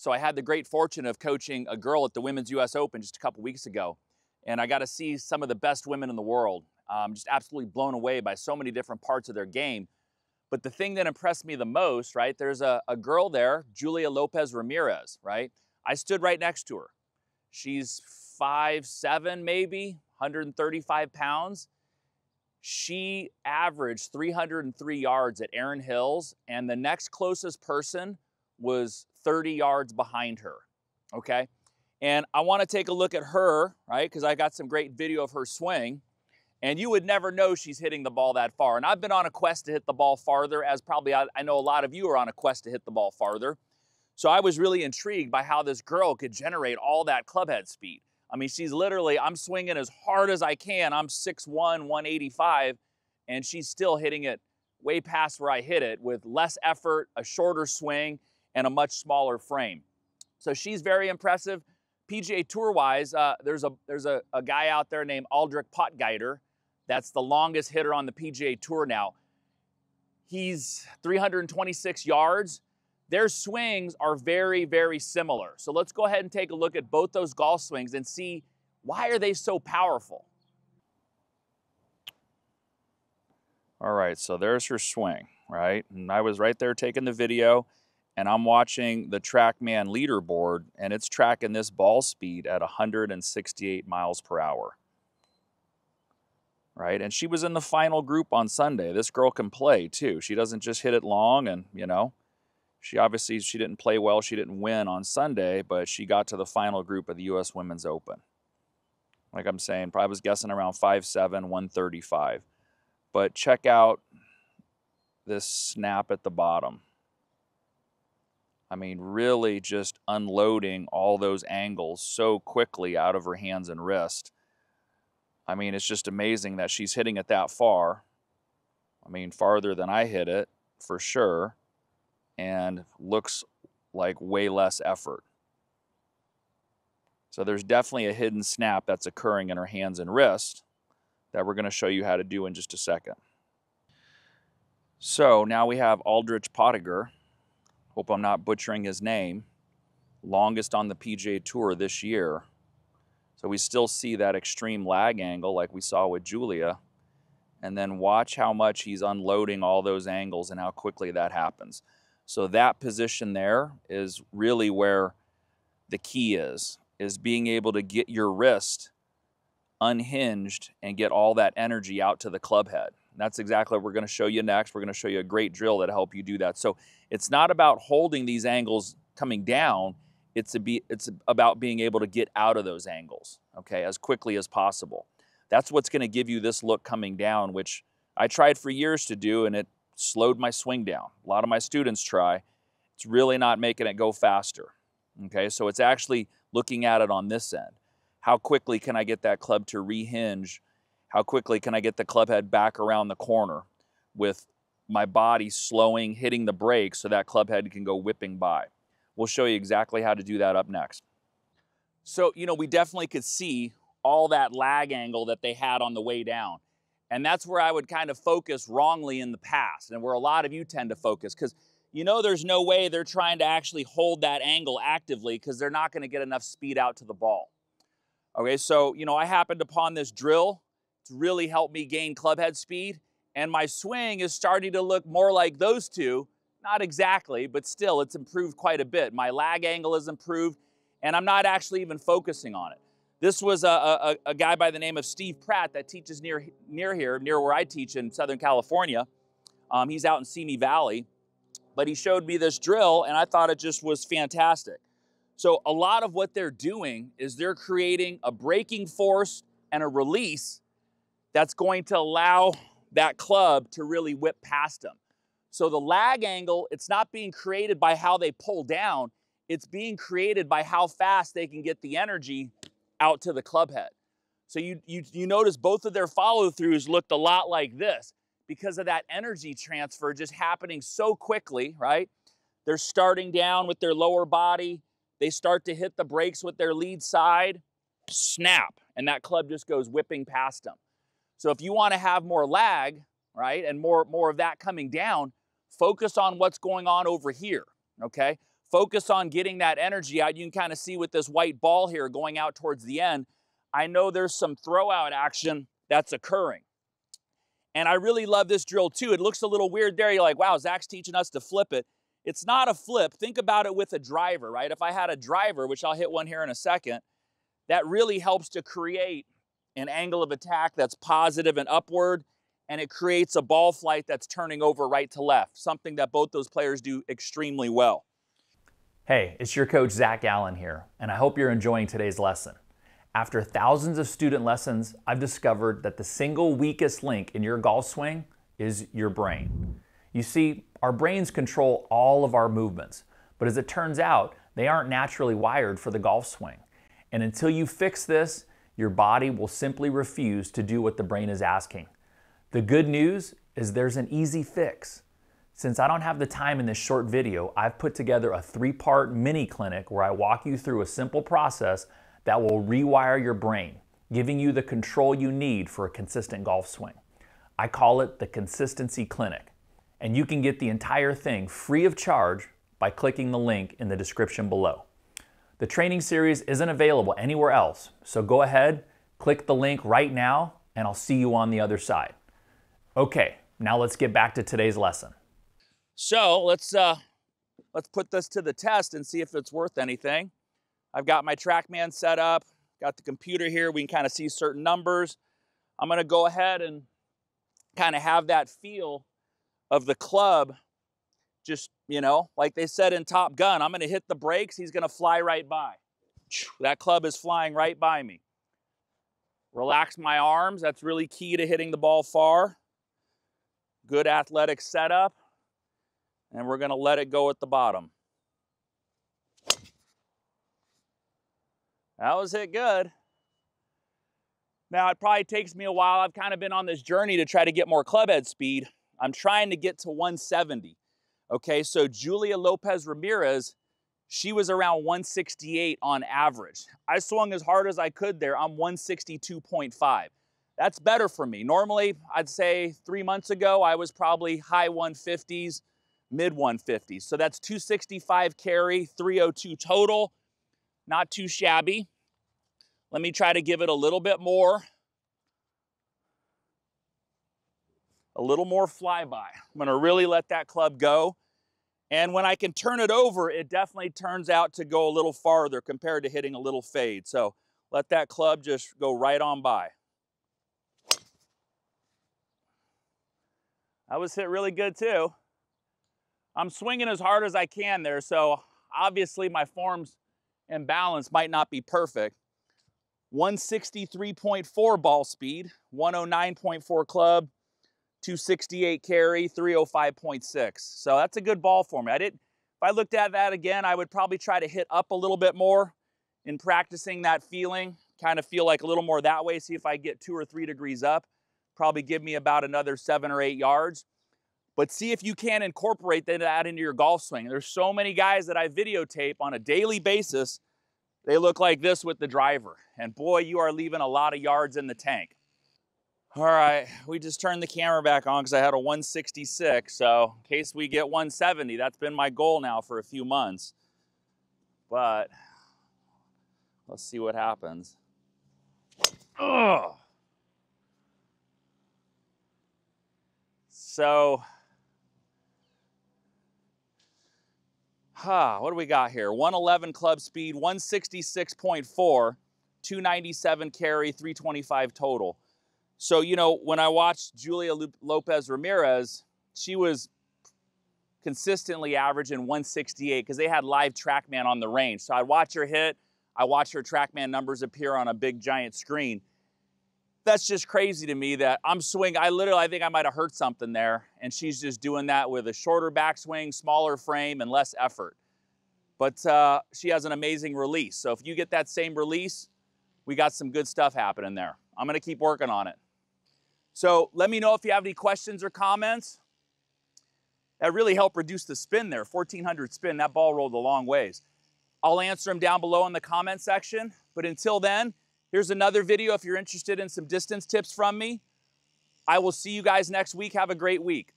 So I had the great fortune of coaching a girl at the Women's US Open just a couple weeks ago. And I got to see some of the best women in the world. Just absolutely blown away by so many different parts of their game. But the thing that impressed me the most, right, there's a girl there, Julia Lopez Ramirez, right? I stood right next to her. She's 5'7", maybe, 135 pounds. She averaged 303 yards at Erin Hills, and the next closest person was 30 yards behind her, okay? And I want to take a look at her, right, because I got some great video of her swing, and you would never know she's hitting the ball that far. And I've been on a quest to hit the ball farther, as probably I know a lot of you are on a quest to hit the ball farther. So I was really intrigued by how this girl could generate all that clubhead speed. I mean, she's literally, I'm swinging as hard as I can. I'm 6'1", 185, and she's still hitting it way past where I hit it with less effort, a shorter swing, and a much smaller frame. So she's very impressive. PGA Tour-wise, there's a guy out there named Aldrich Potgieter. That's the longest hitter on the PGA Tour now. He's 326 yards. Their swings are very, very similar. So let's go ahead and take a look at both those golf swings and see why are they so powerful. All right, so there's her swing, right? And I was right there taking the video, and I'm watching the Trackman leaderboard, and it's tracking this ball speed at 168 miles per hour. Right? And she was in the final group on Sunday. This girl can play too. She doesn't just hit it long, and you know, she didn't play well. She didn't win on Sunday, but she got to the final group of the US Women's Open. Like I'm saying, probably was guessing around 5'7", 135. But check out this snap at the bottom. I mean, really just unloading all those angles so quickly out of her hands and wrist. I mean, it's just amazing that she's hitting it that far. I mean, farther than I hit it, for sure. And looks like way less effort. So there's definitely a hidden snap that's occurring in her hands and wrist that we're going to show you how to do in just a second. So now we have Aldrich Potgieter. Hope I'm not butchering his name. Longest on the PGA Tour this year. So we still see that extreme lag angle like we saw with Julia. And then watch how much he's unloading all those angles and how quickly that happens. So that position there is really where the key is being able to get your wrist unhinged and get all that energy out to the club head. And that's exactly what we're going to show you next. We're going to show you a great drill that'll help you do that. So it's not about holding these angles coming down. It's about being able to get out of those angles, okay, as quickly as possible. That's what's going to give you this look coming down, which I tried for years to do, and it slowed my swing down. A lot of my students try. It's really not making it go faster, okay? So it's actually looking at it on this end. How quickly can I get that club to rehinge? How quickly can I get the club head back around the corner with my body slowing, hitting the brakes so that club head can go whipping by? We'll show you exactly how to do that up next. So, you know, we definitely could see all that lag angle that they had on the way down. And that's where I would kind of focus wrongly in the past, and where a lot of you tend to focus, because you know there's no way they're trying to actually hold that angle actively because they're not going to get enough speed out to the ball. Okay, so, you know, I happened upon this drill to really help me gain clubhead speed, and my swing is starting to look more like those two. Not exactly, but still, it's improved quite a bit. My lag angle has improved, and I'm not actually even focusing on it. This was a guy by the name of Steve Pratt that teaches near here, near where I teach in Southern California. He's out in Simi Valley, but he showed me this drill, and I thought it just was fantastic. So a lot of what they're doing is they're creating a braking force and a release that's going to allow that club to really whip past them. So the lag angle, it's not being created by how they pull down, it's being created by how fast they can get the energy out to the club head. So you notice both of their follow-throughs looked a lot like this because of that energy transfer just happening so quickly, right? They're starting down with their lower body. They start to hit the brakes with their lead side, snap, and that club just goes whipping past them. So if you want to have more lag, right, and more of that coming down, focus on what's going on over here, okay? Focus on getting that energy out. You can kind of see with this white ball here going out towards the end, I know there's some throw out action that's occurring. And I really love this drill too. It looks a little weird there. You're like, wow, Zach's teaching us to flip it. It's not a flip. Think about it with a driver, right? If I had a driver, which I'll hit one here in a second, that really helps to create an angle of attack that's positive and upward, and it creates a ball flight that's turning over right to left, something that both those players do extremely well. Hey, it's your coach Zach Allen here, and I hope you're enjoying today's lesson. After thousands of student lessons, I've discovered that the single weakest link in your golf swing is your brain. You see, our brains control all of our movements, but as it turns out, they aren't naturally wired for the golf swing. And until you fix this, your body will simply refuse to do what the brain is asking. The good news is there's an easy fix. Since I don't have the time in this short video, I've put together a 3-part mini clinic where I walk you through a simple process that will rewire your brain, giving you the control you need for a consistent golf swing. I call it the Consistency Clinic, and you can get the entire thing free of charge by clicking the link in the description below. The training series isn't available anywhere else, so go ahead, click the link right now, and I'll see you on the other side. Okay, now let's get back to today's lesson. So let's put this to the test and see if it's worth anything. I've got my Trackman set up, got the computer here. We can kind of see certain numbers. I'm going to go ahead and kind of have that feel of the club. Just, you know, like they said in Top Gun, I'm going to hit the brakes. He's going to fly right by. That club is flying right by me. Relax my arms. That's really key to hitting the ball far. Good athletic setup. And we're going to let it go at the bottom. That was hit good. Now, it probably takes me a while. I've kind of been on this journey to try to get more clubhead speed. I'm trying to get to 170. Okay, so Julia Lopez Ramirez, she was around 168 on average. I swung as hard as I could there. I'm 162.5. That's better for me. Normally, I'd say 3 months ago, I was probably high 150s, mid 150s. So that's 265 carry, 302 total. Not too shabby. Let me try to give it a little bit more. A little more flyby. I'm going to really let that club go. And when I can turn it over, it definitely turns out to go a little farther compared to hitting a little fade. So let that club just go right on by. That was hit really good too. I'm swinging as hard as I can there, so obviously my form's and balance might not be perfect. 163.4 ball speed, 109.4 club, 268 carry, 305.6. So that's a good ball for me. If I looked at that again, I would probably try to hit up a little bit more in practicing that feeling, kind of feel like a little more that way, see if I get 2 or 3 degrees up, probably give me about another 7 or 8 yards. But see if you can incorporate that into your golf swing. There's so many guys that I videotape on a daily basis. They look like this with the driver. And boy, you are leaving a lot of yards in the tank. All right, we just turned the camera back on because I had a 166. So in case we get 170, that's been my goal now for a few months. But let's see what happens. Ugh. So, what do we got here? 111 club speed, 166.4, 297 carry, 325 total. So, you know, when I watched Julia Lopez Ramirez, she was consistently averaging 168 because they had live Trackman on the range. So I'd watch her hit, I watch her Trackman numbers appear on a big giant screen. That's just crazy to me that I'm swinging. I think I might have hurt something there, and she's just doing that with a shorter backswing, smaller frame, and less effort. But she has an amazing release. So if you get that same release, we got some good stuff happening there. I'm going to keep working on it. So let me know if you have any questions or comments. That really helped reduce the spin there. 1,400 spin, that ball rolled a long ways. I'll answer them down below in the comment section. But until then, here's another video if you're interested in some distance tips from me. I will see you guys next week. Have a great week.